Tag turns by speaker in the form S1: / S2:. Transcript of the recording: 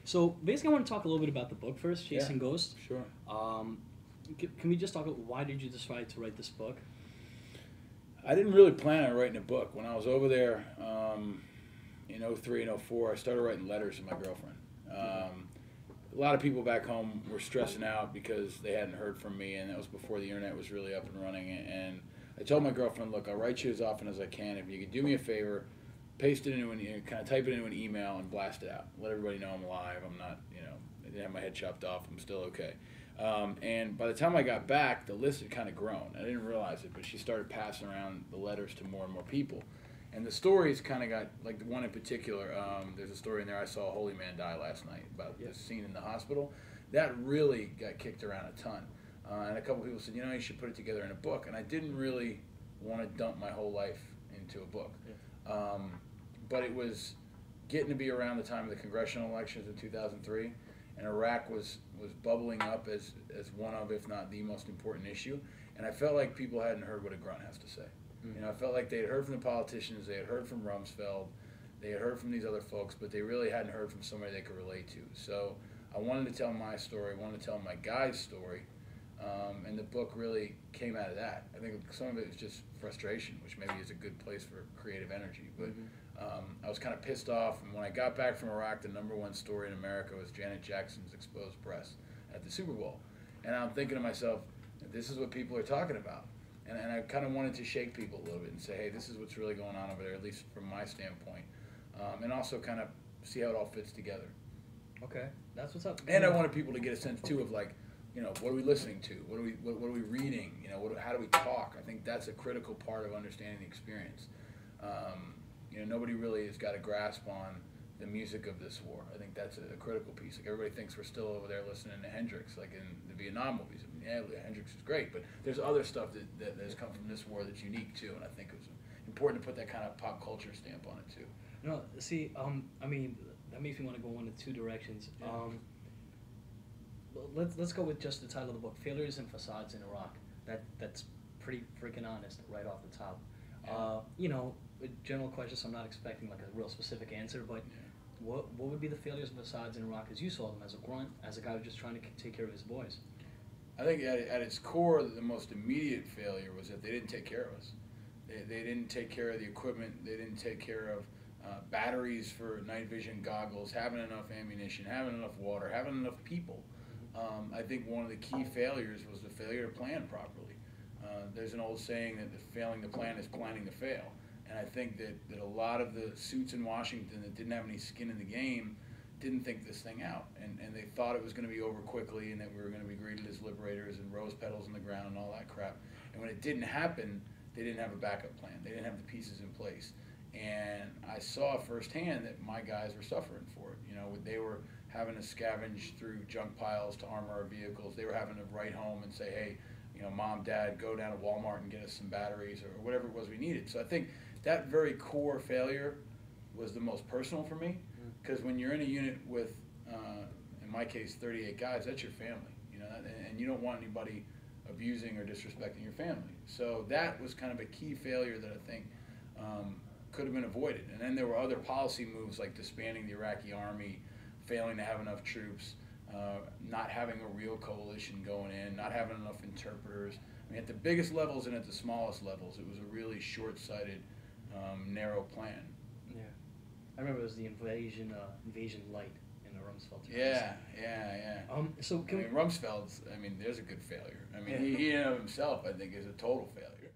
S1: So basically, I want to talk a little bit about the book first, Chasing Ghosts.
S2: Sure.
S1: Can we just talk about why did you decide to write this book?
S2: I didn't really plan on writing a book. When I was over there in '03 and '04, I started writing letters to my girlfriend. A lot of people back home were stressing out because they hadn't heard from me, and that was before the internet was really up and running. And I told my girlfriend, look, I'll write you as often as I can. If you could do me a favor, paste it into kind of type it into an email and blast it out. Let everybody know I'm alive. I'm not, I didn't have my head chopped off. I'm still okay. And by the time I got back, the list had kind of grown. I didn't realize it, but she started passing around the letters to more and more people. And the stories kind of got, like the one in particular, there's a story in there, I saw a holy man die last night, about this scene in the hospital. That really got kicked around a ton. And a couple people said, you should put it together in a book. And I didn't really want to dump my whole life into a book. But it was getting to be around the time of the congressional elections in 2003, and Iraq was bubbling up as one of, if not the most important issue. And I felt like people hadn't heard what a grunt has to say. I felt like they had heard from the politicians, they had heard from Rumsfeld, they had heard from these other folks, but they really hadn't heard from somebody they could relate to. So I wanted to tell my story, I wanted to tell my guy's story, and the book really came out of that. I think some of it was just frustration, which maybe is a good place for creative energy. But I was kind of pissed off, and when I got back from Iraq, the #1 story in America was Janet Jackson's exposed breasts at the Super Bowl. And I'm thinking to myself, this is what people are talking about. And I kind of wanted to shake people a little bit and say, hey, this is what's really going on over there, at least from my standpoint. And also kind of see how it all fits together.
S1: Okay, that's what's up.
S2: And I wanted people to get a sense, too, of like, what are we listening to? What are we reading? How do we talk? I think that's a critical part of understanding the experience. Nobody really has got a grasp on the music of this war. I think that's a critical piece. Like everybody thinks we're still over there listening to Hendrix, like in the Vietnam movies. I mean, yeah, Hendrix is great, but there's other stuff that has come from this war that's unique too, and I think it was important to put that kind of pop culture stamp on it too.
S1: See, I mean, that makes me want to go in two directions.
S2: Yeah.
S1: Let's go with just the title of the book, Failures and Facades in Iraq. That's pretty freaking honest right off the top.
S2: Yeah.
S1: A general question, so I'm not expecting like a real specific answer, but what would be the failures and facades in Iraq as you saw them, as a grunt, as a guy who's just trying to take care of his boys?
S2: I think at its core, the most immediate failure was that they didn't take care of us. They didn't take care of the equipment. They didn't take care of batteries for night vision goggles, having enough ammunition, having enough water, having enough people. I think one of the key failures was the failure to plan properly. There's an old saying that failing to plan is planning to fail. And I think that a lot of the suits in Washington that didn't have any skin in the game didn't think this thing out. And they thought it was going to be over quickly and that we were going to be greeted as liberators and rose petals in the ground and all that crap. And when it didn't happen, they didn't have a backup plan. They didn't have the pieces in place. And I saw firsthand that my guys were suffering for it. They were having to scavenge through junk piles to armor our vehicles. They were having to write home and say, hey, Mom, Dad, go down to Walmart and get us some batteries or whatever it was we needed. So I think that very core failure was the most personal for me, because when you're in a unit with, in my case, 38 guys, that's your family, and you don't want anybody abusing or disrespecting your family. So that was kind of a key failure that I think could have been avoided. And then there were other policy moves like disbanding the Iraqi army, failing to have enough troops, not having a real coalition going in, not having enough interpreters. I mean, at the biggest levels and at the smallest levels, it was a really short-sighted, narrow plan.
S1: Yeah, I remember it was the invasion light in the Rumsfeld.
S2: Yeah.
S1: So
S2: Rumsfeld's, there's a good failure. He in and of himself, I think, is a total failure.